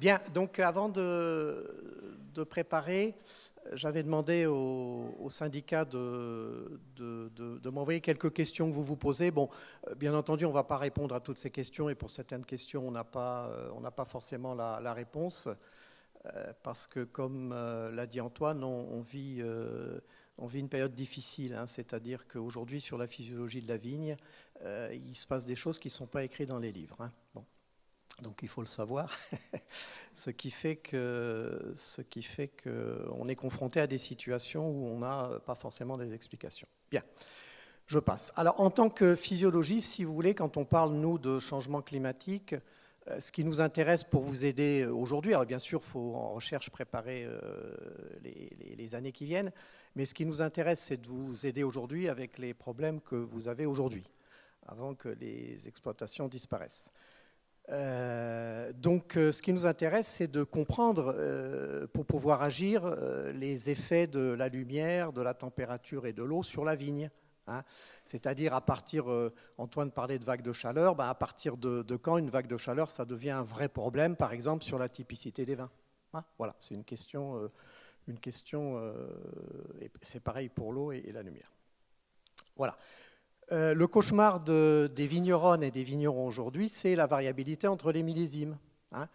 Bien, donc avant de préparer, j'avais demandé au syndicat de m'envoyer quelques questions que vous vous posez. Bon, bien entendu, on ne va pas répondre à toutes ces questions et pour certaines questions, on n'a pas forcément la réponse parce que, comme l'a dit Antoine, on vit une période difficile, hein, c'est-à-dire qu'aujourd'hui, sur la physiologie de la vigne, il se passe des choses qui ne sont pas écrites dans les livres. Hein. Bon. Donc il faut le savoir, ce qui fait qu'on est confronté à des situations où on n'a pas forcément des explications. Bien, je passe. Alors en tant que physiologiste, si vous voulez, quand on parle, nous, de changement climatique, ce qui nous intéresse pour vous aider aujourd'hui, alors bien sûr, il faut en recherche préparer les années qui viennent, mais ce qui nous intéresse, c'est de vous aider aujourd'hui avec les problèmes que vous avez aujourd'hui, avant que les exploitations disparaissent. Donc, ce qui nous intéresse, c'est de comprendre, pour pouvoir agir, les effets de la lumière, de la température et de l'eau sur la vigne. Hein. C'est-à-dire, à partir, Antoine parlait de vagues de chaleur, ben à partir de quand une vague de chaleur, ça devient un vrai problème, par exemple, sur la typicité des vins. Hein. Voilà, c'est une question et c'est pareil pour l'eau et la lumière. Voilà. Le cauchemar des vigneronnes et des vignerons aujourd'hui, c'est la variabilité entre les millésimes. Hein,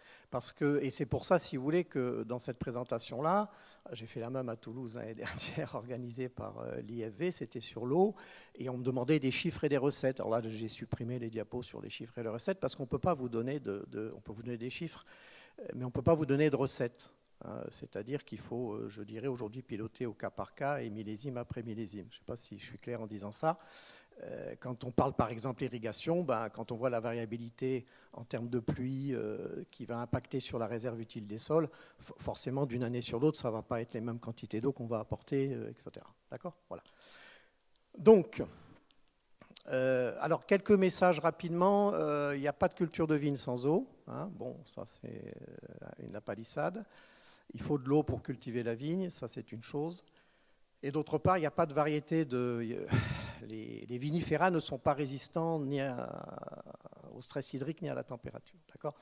et c'est pour ça, si vous voulez, que dans cette présentation-là, j'ai fait la même à Toulouse l'année dernière, organisée par l'IFV, c'était sur l'eau, et on me demandait des chiffres et des recettes. Alors là, j'ai supprimé les diapos sur les chiffres et les recettes, parce qu'on ne peut pas vous donner on peut vous donner des chiffres, mais on ne peut pas vous donner de recettes. Hein, c'est-à-dire qu'il faut, je dirais, aujourd'hui piloter au cas par cas et millésime après millésime. Je ne sais pas si je suis clair en disant ça. Quand on parle par exemple irrigation, ben, quand on voit la variabilité en termes de pluie qui va impacter sur la réserve utile des sols, forcément d'une année sur l'autre, ça ne va pas être les mêmes quantités d'eau qu'on va apporter, etc. D'accord ? Voilà. Donc, alors quelques messages rapidement. Il n'y a pas de culture de vigne sans eau. Hein. Bon, ça c'est la palissade. Il faut de l'eau pour cultiver la vigne, ça c'est une chose. Et d'autre part, il n'y a pas de variété les vinifera ne sont pas résistants ni au stress hydrique ni à la température. D'accord ?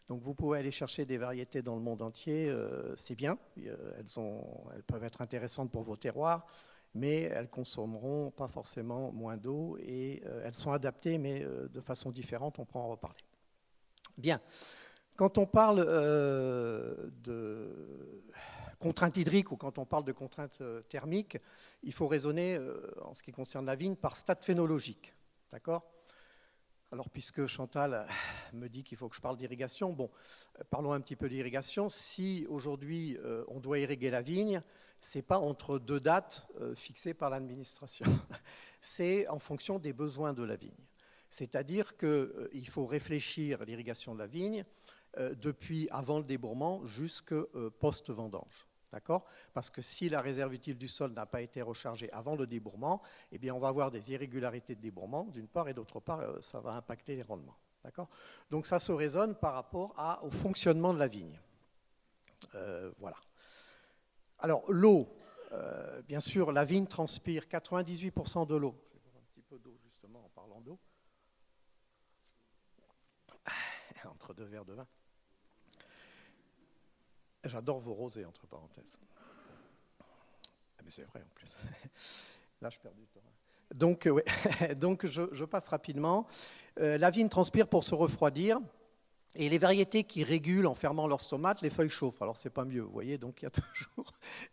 Donc vous pouvez aller chercher des variétés dans le monde entier, c'est bien. Elles peuvent être intéressantes pour vos terroirs, mais elles consommeront pas forcément moins d'eau et elles sont adaptées, mais de façon différente, on pourra en reparler. Bien. Quand on parle de contraintes hydriques ou quand on parle de contraintes thermiques, il faut raisonner, en ce qui concerne la vigne, par stade phénologique. D'accord ? Alors, puisque Chantal me dit qu'il faut que je parle d'irrigation, bon, parlons un petit peu d'irrigation. Si aujourd'hui on doit irriguer la vigne, ce n'est pas entre deux dates fixées par l'administration. C'est en fonction des besoins de la vigne. C'est-à-dire qu'il faut réfléchir à l'irrigation de la vigne depuis avant le débourrement jusqu'au post-vendange. D'accord ? Parce que si la réserve utile du sol n'a pas été rechargée avant le débourrement, eh bien on va avoir des irrégularités de débourrement d'une part et d'autre part, ça va impacter les rendements. D'accord ? Donc ça se raisonne par rapport au fonctionnement de la vigne. Voilà. Alors l'eau, bien sûr, la vigne transpire 98% de l'eau. Je vais boire un petit peu d'eau justement en parlant d'eau. Entre deux verres de vin. J'adore vos rosés, entre parenthèses. Mais c'est vrai en plus. Là, je perds du temps. Donc, ouais. Donc je passe rapidement. La vigne transpire pour se refroidir. Et les variétés qui régulent en fermant leurs stomates, les feuilles chauffent. Alors, c'est pas mieux, vous voyez, donc il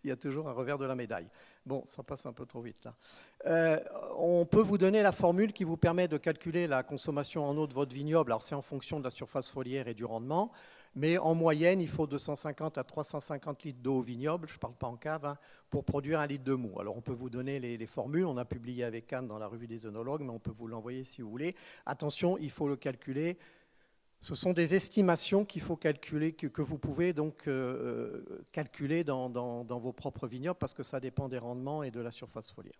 y a toujours un revers de la médaille. Bon, ça passe un peu trop vite, là. On peut vous donner la formule qui vous permet de calculer la consommation en eau de votre vignoble. Alors, c'est en fonction de la surface foliaire et du rendement. Mais en moyenne, il faut 250 à 350 litres d'eau au vignoble, je ne parle pas en cave, hein, pour produire 1 litre de mou. Alors, on peut vous donner les formules. On a publié avec Anne dans la revue des œnologues, mais on peut vous l'envoyer si vous voulez. Attention, il faut le calculer. Ce sont des estimations qu'il faut calculer, que vous pouvez donc calculer dans vos propres vignobles parce que ça dépend des rendements et de la surface foliaire.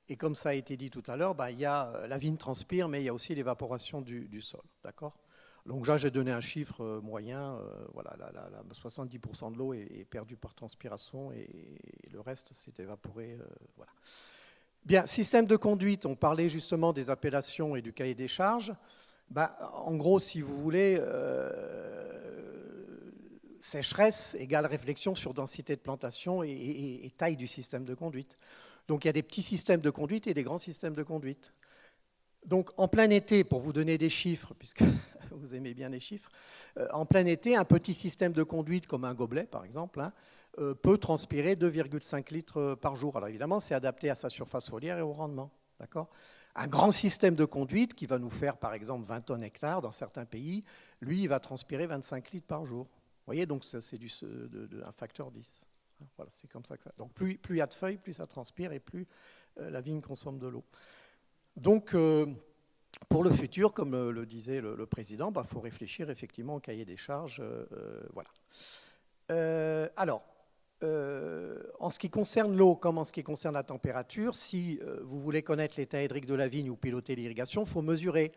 Et comme ça a été dit tout à l'heure, il y a la vigne transpire, mais il y a aussi l'évaporation du sol. D'accord ? Donc là, j'ai donné un chiffre moyen. Voilà, 70% de l'eau est perdue par transpiration et le reste s'est évaporé. Voilà. Bien, système de conduite. On parlait justement des appellations et du cahier des charges. En gros, si vous voulez, sécheresse égale réflexion sur densité de plantation et taille du système de conduite. Donc il y a des petits systèmes de conduite et des grands systèmes de conduite. Donc en plein été, pour vous donner des chiffres, puisque vous aimez bien les chiffres, en plein été, un petit système de conduite comme un gobelet par exemple, hein, peut transpirer 2,5 litres par jour. Alors évidemment, c'est adapté à sa surface foliaire et au rendement. D'accord ? Un grand système de conduite qui va nous faire par exemple 20 tonnes hectares dans certains pays, lui, il va transpirer 25 litres par jour. Vous voyez, donc c'est un facteur 10. Voilà, c'est comme ça que ça. Donc plus il y a de feuilles, plus ça transpire et plus la vigne consomme de l'eau. Donc pour le futur, comme le disait le président, il faut réfléchir effectivement au cahier des charges. Voilà. Alors, en ce qui concerne l'eau, comme en ce qui concerne la température, si vous voulez connaître l'état hydrique de la vigne ou piloter l'irrigation, il faut mesurer.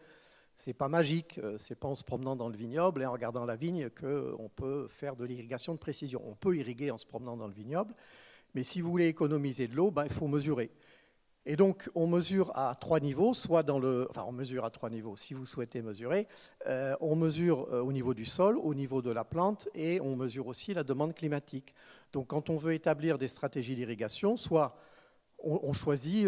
Ce n'est pas magique, ce n'est pas en se promenant dans le vignoble et en regardant la vigne qu'on peut faire de l'irrigation de précision. On peut irriguer en se promenant dans le vignoble, mais si vous voulez économiser de l'eau, il faut mesurer. Et donc, on mesure à 3 niveaux, on mesure à 3 niveaux, si vous souhaitez mesurer. On mesure au niveau du sol, au niveau de la plante, et on mesure aussi la demande climatique. Donc, quand on veut établir des stratégies d'irrigation, soit on choisit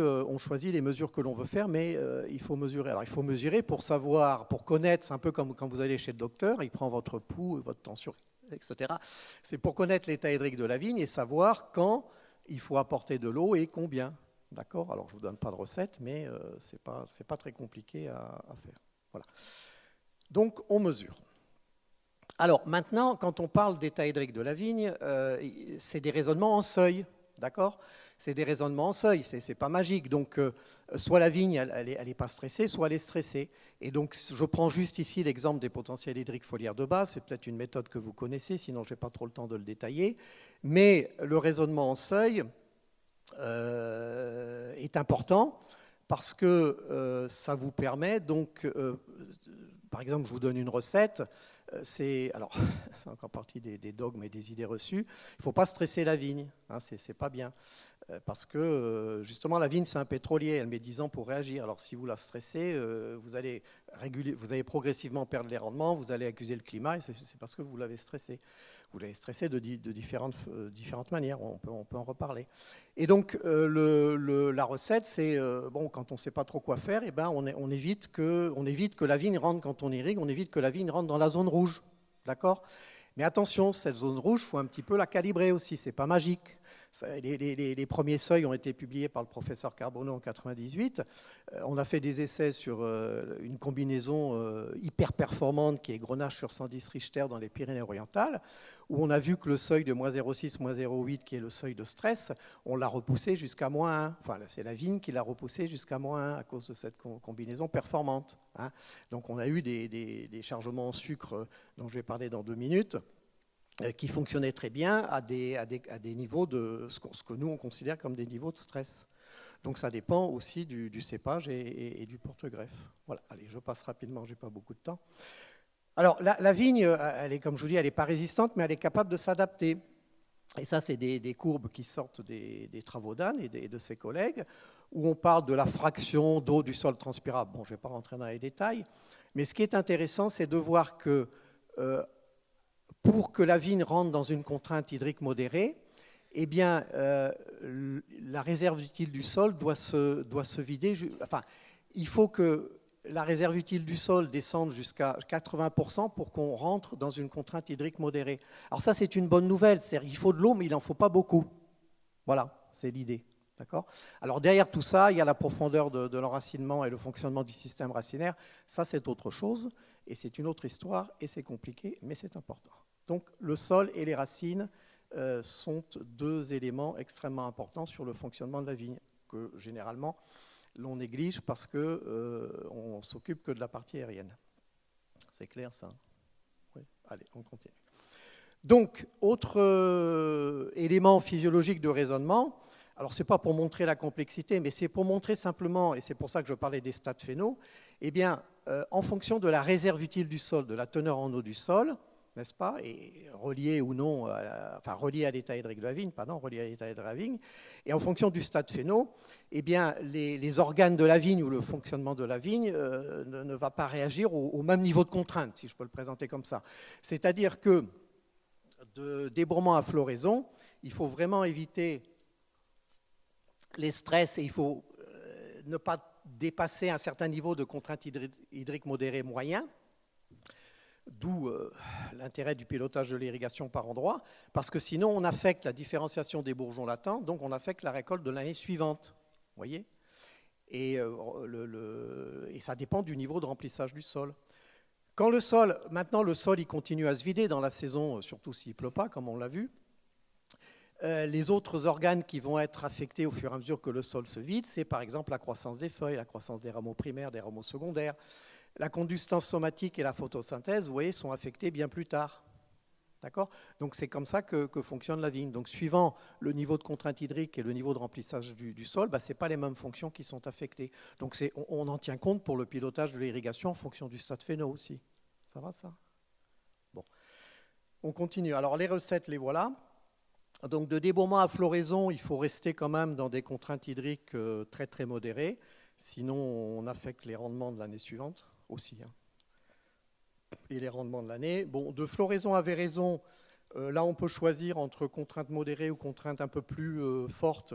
les mesures que l'on veut faire, mais il faut mesurer. Alors, il faut mesurer pour savoir, pour connaître, c'est un peu comme quand vous allez chez le docteur, il prend votre pouls, votre tension, etc. C'est pour connaître l'état hydrique de la vigne et savoir quand il faut apporter de l'eau et combien. D'accord ? Alors, je ne vous donne pas de recette, mais ce n'est pas très compliqué à faire. Voilà. Donc, on mesure. Alors, maintenant, quand on parle d'état hydrique de la vigne, c'est des raisonnements en seuil. D'accord ? C'est des raisonnements en seuil, ce n'est pas magique. Donc, soit la vigne, elle n'est pas stressée, soit elle est stressée. Et donc, je prends juste ici l'exemple des potentiels hydriques foliaires de base. C'est peut-être une méthode que vous connaissez, sinon je n'ai pas trop le temps de le détailler. Mais le raisonnement en seuil est important parce que ça vous permet, donc, par exemple, je vous donne une recette. C'est encore partie des dogmes et des idées reçues. Il ne faut pas stresser la vigne, hein, c'est pas bien. Parce que justement la vigne c'est un pétrolier, elle met 10 ans pour réagir. Alors si vous la stressez, vous allez progressivement perdre les rendements, vous allez accuser le climat et c'est parce que vous l'avez stressé. Vous l'avez stressé de différentes manières, on peut en reparler. Et donc la recette c'est, quand on ne sait pas trop quoi faire, eh ben, on évite que la vigne rentre quand on irrigue, on évite que la vigne rentre dans la zone rouge. D'accord ? Mais attention, cette zone rouge, il faut un petit peu la calibrer aussi, c'est pas magique. Les premiers seuils ont été publiés par le professeur Carbonneau en 1998. On a fait des essais sur une combinaison hyper performante qui est Grenache sur 110 Richter dans les Pyrénées-Orientales, où on a vu que le seuil de -0,6, -0,8, qui est le seuil de stress, on l'a repoussé jusqu'à -1. Enfin, c'est la vigne qui l'a repoussé jusqu'à -1 à cause de cette combinaison performante. Hein. Donc on a eu des chargements en sucre dont je vais parler dans 2 minutes, qui fonctionnaient très bien à des niveaux de ce que nous on considère comme des niveaux de stress. Donc ça dépend aussi du cépage et du porte-greffe. Voilà, allez, je passe rapidement, je n'ai pas beaucoup de temps. Alors la vigne, elle est, comme je vous dis, elle n'est pas résistante, mais elle est capable de s'adapter. Et ça, c'est des courbes qui sortent des travaux d'Anne et de ses collègues, où on parle de la fraction d'eau du sol transpirable. Bon, je ne vais pas rentrer dans les détails, mais ce qui est intéressant, c'est de voir que pour que la vigne rentre dans une contrainte hydrique modérée, eh bien, la réserve utile du sol doit se vider. Enfin, il faut que la réserve utile du sol descende jusqu'à 80% pour qu'on rentre dans une contrainte hydrique modérée. Alors ça, c'est une bonne nouvelle. C'est-à-dire qu'il faut de l'eau, mais il n'en faut pas beaucoup. Voilà, c'est l'idée. D'accord ? Alors derrière tout ça, il y a la profondeur de l'enracinement et le fonctionnement du système racinaire. Ça, c'est autre chose, et c'est une autre histoire, et c'est compliqué, mais c'est important. Donc le sol et les racines sont 2 éléments extrêmement importants sur le fonctionnement de la vigne, que généralement l'on néglige parce qu'on ne s'occupe que de la partie aérienne. C'est clair ça ? Oui. Allez, on continue. Donc, autre élément physiologique de raisonnement, alors ce n'est pas pour montrer la complexité, mais c'est pour montrer simplement, et c'est pour ça que je parlais des stats phéno, eh bien, en fonction de la réserve utile du sol, de la teneur en eau du sol, n'est-ce pas, et relié ou non, relié à l'état hydrique de la vigne, relié à l'état hydrique de la vigne, et en fonction du stade phéno, eh bien, les organes de la vigne ou le fonctionnement de la vigne ne va pas réagir au même niveau de contrainte, si je peux le présenter comme ça. C'est-à-dire que de débourrement à floraison, il faut vraiment éviter les stress et il faut ne pas dépasser un certain niveau de contrainte hydrique modérée moyen, d'où l'intérêt du pilotage de l'irrigation par endroit, parce que sinon on affecte la différenciation des bourgeons latents, donc on affecte la récolte de l'année suivante. Vous voyez ? Et ça dépend du niveau de remplissage du sol. Quand maintenant le sol il continue à se vider dans la saison, surtout s'il ne pleut pas, comme on l'a vu, les autres organes qui vont être affectés au fur et à mesure que le sol se vide, c'est par exemple la croissance des feuilles, la croissance des rameaux primaires, des rameaux secondaires. La conductance somatique et la photosynthèse, vous voyez, sont affectés bien plus tard. D'accord ? Donc c'est comme ça que fonctionne la vigne. Donc suivant le niveau de contrainte hydrique et le niveau de remplissage du sol, ce n'est pas les mêmes fonctions qui sont affectées. Donc on en tient compte pour le pilotage de l'irrigation en fonction du stade phéno aussi. Ça va ça ? Bon. On continue. Alors les recettes, les voilà. Donc de débourrement à floraison, il faut rester quand même dans des contraintes hydriques très très modérées. Sinon on affecte les rendements de l'année suivante aussi. Et les rendements de l'année. Bon, de floraison à véraison, là on peut choisir entre contraintes modérées ou contraintes un peu plus fortes.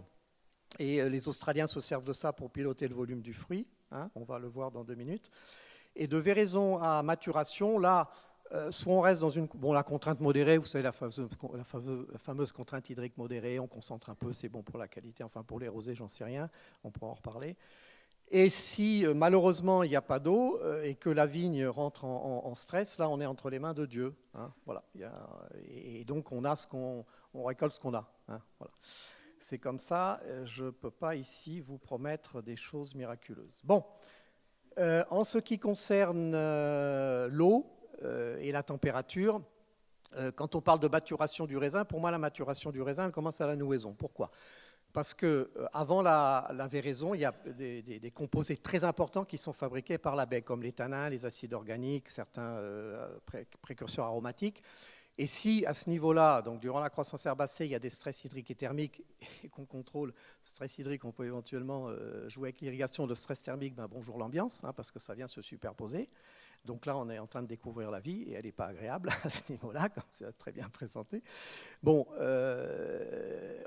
Et les Australiens se servent de ça pour piloter le volume du fruit. On va le voir dans 2 minutes. Et de véraison à maturation, là, soit on reste dans la contrainte modérée, vous savez, la fameuse contrainte hydrique modérée, on concentre un peu, c'est bon pour la qualité, enfin pour les rosés, j'en sais rien, on pourra en reparler. Et si malheureusement il n'y a pas d'eau et que la vigne rentre en stress, là on est entre les mains de Dieu. Voilà. Et donc on récolte ce qu'on a. Voilà. C'est comme ça, je ne peux pas ici vous promettre des choses miraculeuses. Bon, en ce qui concerne l'eau et la température, quand on parle de maturation du raisin, pour moi la maturation du raisin elle commence à la nouaison. Pourquoi ? Parce qu'avant la véraison, il y a des composés très importants qui sont fabriqués par la baie, comme les tanins, les acides organiques, certains précurseurs aromatiques. Et si à ce niveau-là, donc durant la croissance herbacée, il y a des stress hydriques et thermiques, et qu'on contrôle le stress hydrique, on peut éventuellement jouer avec l'irrigation. Le stress thermique, bonjour l'ambiance, parce que ça vient se superposer. Donc là, on est en train de découvrir la vie, et elle n'est pas agréable à ce niveau-là, comme c'est très bien présenté. Bon,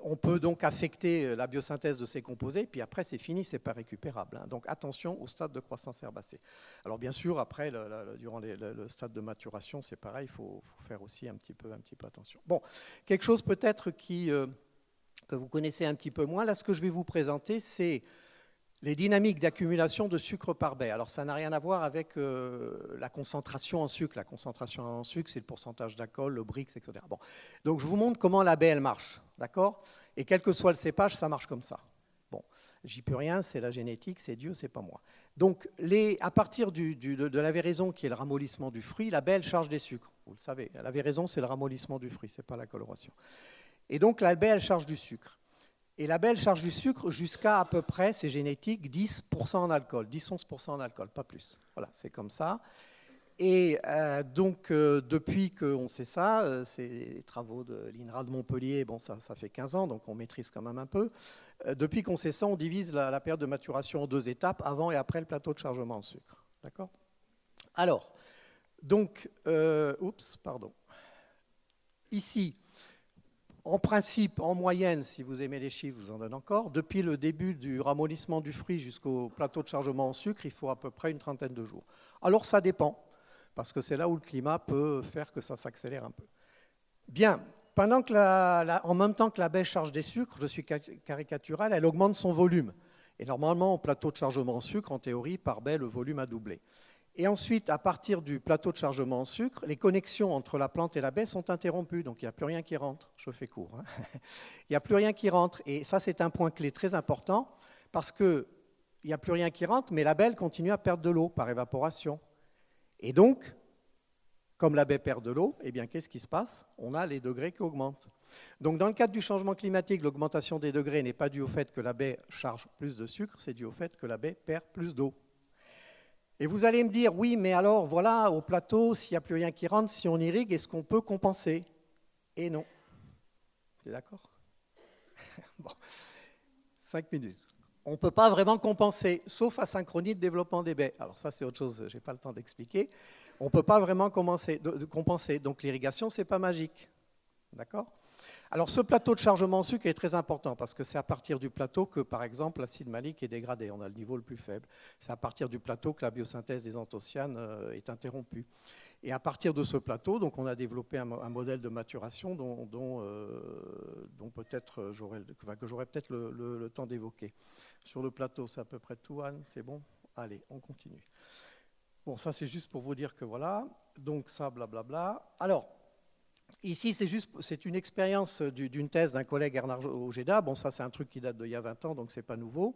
on peut donc affecter la biosynthèse de ces composés, puis après, c'est fini, c'est pas récupérable. Donc attention au stade de croissance herbacée. Alors bien sûr, après, durant le stade de maturation, c'est pareil, il faut faire aussi un petit peu attention. Bon, quelque chose peut-être que vous connaissez un petit peu moins. Là, ce que je vais vous présenter, c'est les dynamiques d'accumulation de sucre par baie. Alors, ça n'a rien à voir avec la concentration en sucre. La concentration en sucre, c'est le pourcentage d'alcool, le Brix, etc. Bon. Donc, je vous montre comment la baie, elle marche. D'accord ? Et quel que soit le cépage, ça marche comme ça. Bon, j'y peux rien, c'est la génétique, c'est Dieu, c'est pas moi. Donc, à partir de la véraison, qui est le ramollissement du fruit, la baie, elle charge des sucres. Vous le savez, la véraison, c'est le ramollissement du fruit, c'est pas la coloration. Et donc, la baie, elle charge du sucre. Et la baie, elle charge du sucre jusqu'à peu près, c'est génétique, 10% en alcool, 10-11% en alcool, pas plus. Voilà, c'est comme ça. Et donc, depuis qu'on sait ça, c'est les travaux de l'INRA de Montpellier, bon, ça fait 15 ans, donc on maîtrise quand même un peu. Depuis qu'on sait ça, on divise la période de maturation en 2 étapes, avant et après le plateau de chargement en sucre. D'accord ? Alors, donc, ici, en principe, en moyenne, si vous aimez les chiffres, je vous en donne encore, depuis le début du ramollissement du fruit jusqu'au plateau de chargement en sucre, il faut à peu près une trentaine de jours. Alors ça dépend, parce que c'est là où le climat peut faire que ça s'accélère un peu. Bien, pendant que en même temps que la baie charge des sucres, je suis caricatural, elle augmente son volume. Et normalement, au plateau de chargement en sucre, en théorie, par baie, le volume a doublé. Et ensuite, à partir du plateau de chargement en sucre, les connexions entre la plante et la baie sont interrompues, donc il n'y a plus rien qui rentre. Je fais court. Il n'y a plus rien qui rentre. Et ça, c'est un point clé très important, parce qu'il n'y a plus rien qui rentre, mais la baie continue à perdre de l'eau par évaporation. Et donc, comme la baie perd de l'eau, eh bien, qu'est-ce qui se passe ? On a les degrés qui augmentent. Donc, dans le cadre du changement climatique, l'augmentation des degrés n'est pas due au fait que la baie charge plus de sucre, c'est dû au fait que la baie perd plus d'eau. Et vous allez me dire, oui, mais alors, voilà, au plateau, s'il n'y a plus rien qui rentre, si on irrigue, est-ce qu'on peut compenser ? Et non. Vous êtes d'accord ? Bon, 5 minutes. On ne peut pas vraiment compenser, sauf asynchronie de développement des baies. Alors ça, c'est autre chose, je n'ai pas le temps d'expliquer. On ne peut pas vraiment compenser. Donc l'irrigation, ce n'est pas magique. D'accord ? Alors ce plateau de chargement en sucre est très important parce que c'est à partir du plateau que, par exemple, l'acide malique est dégradé. On a le niveau le plus faible. C'est à partir du plateau que la biosynthèse des anthocyanes est interrompue. Et à partir de ce plateau, donc, on a développé un modèle de maturation dont peut-être que j'aurai peut-être le temps d'évoquer. Sur le plateau, c'est à peu près tout, Anne, c'est bon ? Allez, on continue. Bon, ça c'est juste pour vous dire que voilà. Donc ça, blablabla. Alors, ici, c'est une expérience d'une thèse d'un collègue Bernard Ojeda. Bon, ça, c'est un truc qui date d'il y a 20 ans, donc ce n'est pas nouveau.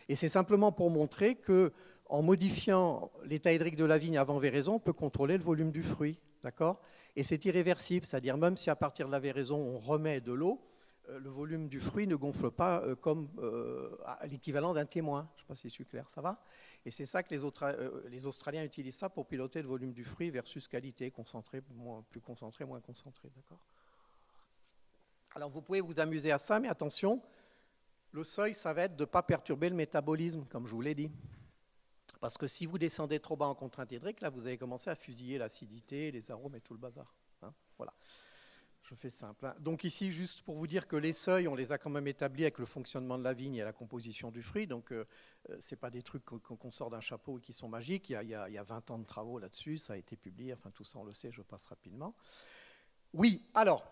Et c'est simplement pour montrer qu'en modifiant l'état hydrique de la vigne avant véraison, on peut contrôler le volume du fruit. D'accord ? Et c'est irréversible, c'est-à-dire même si à partir de la véraison, on remet de l'eau, le volume du fruit ne gonfle pas comme à l'équivalent d'un témoin. Je ne sais pas si je suis clair, ça va ? Et c'est ça que les Australiens utilisent ça pour piloter le volume du fruit versus qualité, concentré, plus concentré, moins concentré. D'accord ? Alors vous pouvez vous amuser à ça, mais attention, le seuil, ça va être de ne pas perturber le métabolisme, comme je vous l'ai dit. Parce que si vous descendez trop bas en contrainte hydrique, là, vous allez commencer à fusiller l'acidité, les arômes et tout le bazar. Hein, voilà. Je fais simple. Hein. Donc ici, juste pour vous dire que les seuils, on les a quand même établis avec le fonctionnement de la vigne et la composition du fruit. Donc, ce n'est pas des trucs qu'on sort d'un chapeau et qui sont magiques. Il y a 20 ans de travaux là-dessus. Ça a été publié. Enfin, tout ça, on le sait. Je passe rapidement. Oui, alors,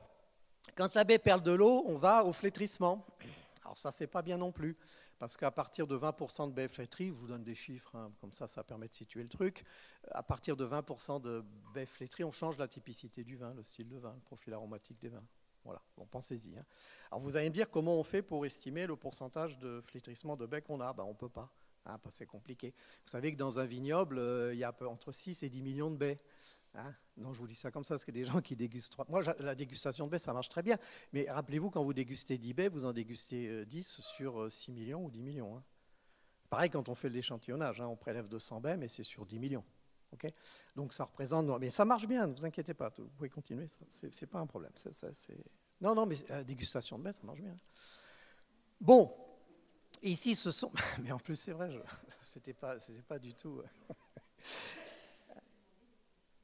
quand la baie perd de l'eau, on va au flétrissement. Alors ça, c'est pas bien non plus. Parce qu'à partir de 20% de baies flétries, je vous donne des chiffres, hein, comme ça permet de situer le truc. À partir de 20% de baies flétries, on change la typicité du vin, le style de vin, le profil aromatique des vins. Voilà, bon, pensez-y. Hein. Alors vous allez me dire comment on fait pour estimer le pourcentage de flétrissement de baies qu'on a. Ben, on ne peut pas, hein, c'est compliqué. Vous savez que dans un vignoble, il y a entre 6 et 10 millions de baies. Hein, non, je vous dis ça comme ça, parce que des gens qui dégustent 3. Moi, la dégustation de baies, ça marche très bien. Mais rappelez-vous, quand vous dégustez 10 baies, vous en dégustez 10 sur 6 millions ou 10 millions. Hein. Pareil quand on fait de l'échantillonnage, hein, on prélève 200 baies, mais c'est sur 10 millions. Okay, donc ça représente. Mais ça marche bien, ne vous inquiétez pas, vous pouvez continuer, c'est pas un problème. Non, mais la dégustation de baies, ça marche bien. Bon, ici, ce sont. Mais en plus, c'est vrai, c'était pas du tout.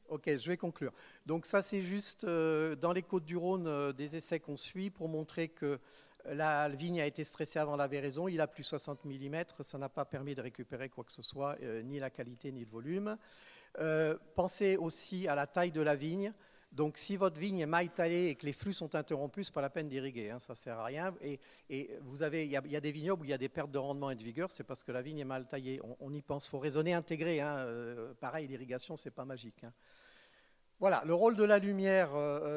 Ok, je vais conclure. Donc ça, c'est juste dans les Côtes-du-Rhône des essais qu'on suit pour montrer que la vigne a été stressée avant la véraison. Il a plus 60 mm, ça n'a pas permis de récupérer quoi que ce soit, ni la qualité ni le volume. Pensez aussi à la taille de la vigne. Donc si votre vigne est mal taillée et que les flux sont interrompus, ce n'est pas la peine d'irriguer, hein, ça ne sert à rien. Et vous avez, il y a des vignobles où il y a des pertes de rendement et de vigueur, c'est parce que la vigne est mal taillée. On y pense, il faut raisonner intégré. Hein, pareil, l'irrigation, ce n'est pas magique. Hein. Voilà, le rôle de la lumière,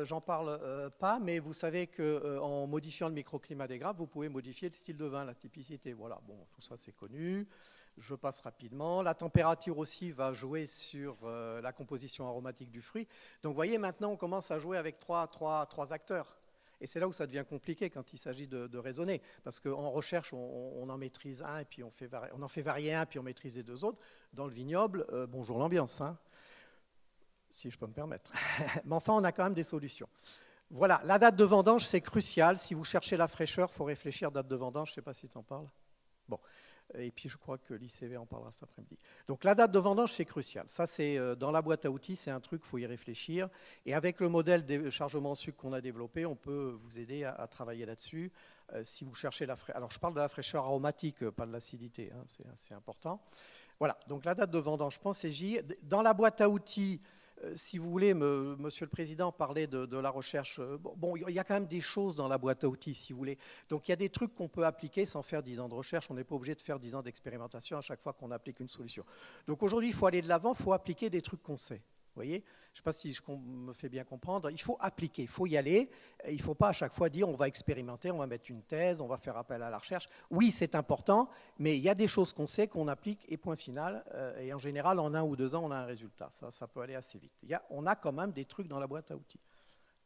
j'en parle pas, mais vous savez qu'en modifiant le microclimat des grappes, vous pouvez modifier le style de vin, la typicité. Voilà, bon, tout ça c'est connu. Je passe rapidement. La température aussi va jouer sur la composition aromatique du fruit. Donc vous voyez, maintenant on commence à jouer avec trois acteurs. Et c'est là où ça devient compliqué quand il s'agit de raisonner. Parce qu'en recherche, on en maîtrise un, et puis on en fait varier un, puis on maîtrise les deux autres. Dans le vignoble, bonjour l'ambiance, hein. Si je peux me permettre. Mais enfin, on a quand même des solutions. Voilà, la date de vendange, c'est crucial. Si vous cherchez la fraîcheur, il faut réfléchir, date de vendange, je ne sais pas si tu en parles. Bon, et puis je crois que l'ICV en parlera cet après-midi. Donc la date de vendange, c'est crucial. Ça, c'est dans la boîte à outils, c'est un truc, il faut y réfléchir. Et avec le modèle de chargement en sucre qu'on a développé, on peut vous aider à travailler là-dessus. Si vous cherchez la fraîcheur, alors je parle de la fraîcheur aromatique, pas de l'acidité, hein, c'est important. Voilà, donc la date de vendange, pensez-y. Dans la boîte à outils, si vous voulez, Monsieur le Président parlait de la recherche. Bon, il y a quand même des choses dans la boîte à outils, si vous voulez. Donc, il y a des trucs qu'on peut appliquer sans faire 10 ans de recherche. On n'est pas obligé de faire 10 ans d'expérimentation à chaque fois qu'on applique une solution. Donc, aujourd'hui, il faut aller de l'avant, il faut appliquer des trucs qu'on sait. Vous voyez, je ne sais pas si je me fais bien comprendre. Il faut appliquer, il faut y aller. Il ne faut pas à chaque fois dire on va expérimenter, on va mettre une thèse, on va faire appel à la recherche. Oui, c'est important, mais il y a des choses qu'on sait, qu'on applique, et point final. Et en général, en 1 ou 2 ans, on a un résultat. Ça peut aller assez vite. On a quand même des trucs dans la boîte à outils.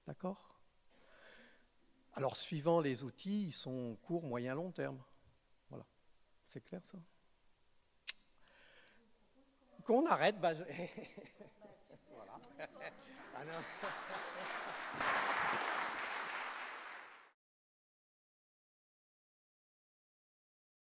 D'accord ? Alors, suivant les outils, ils sont court, moyen, long terme. Voilà. C'est clair, ça ? Qu'on arrête, voilà.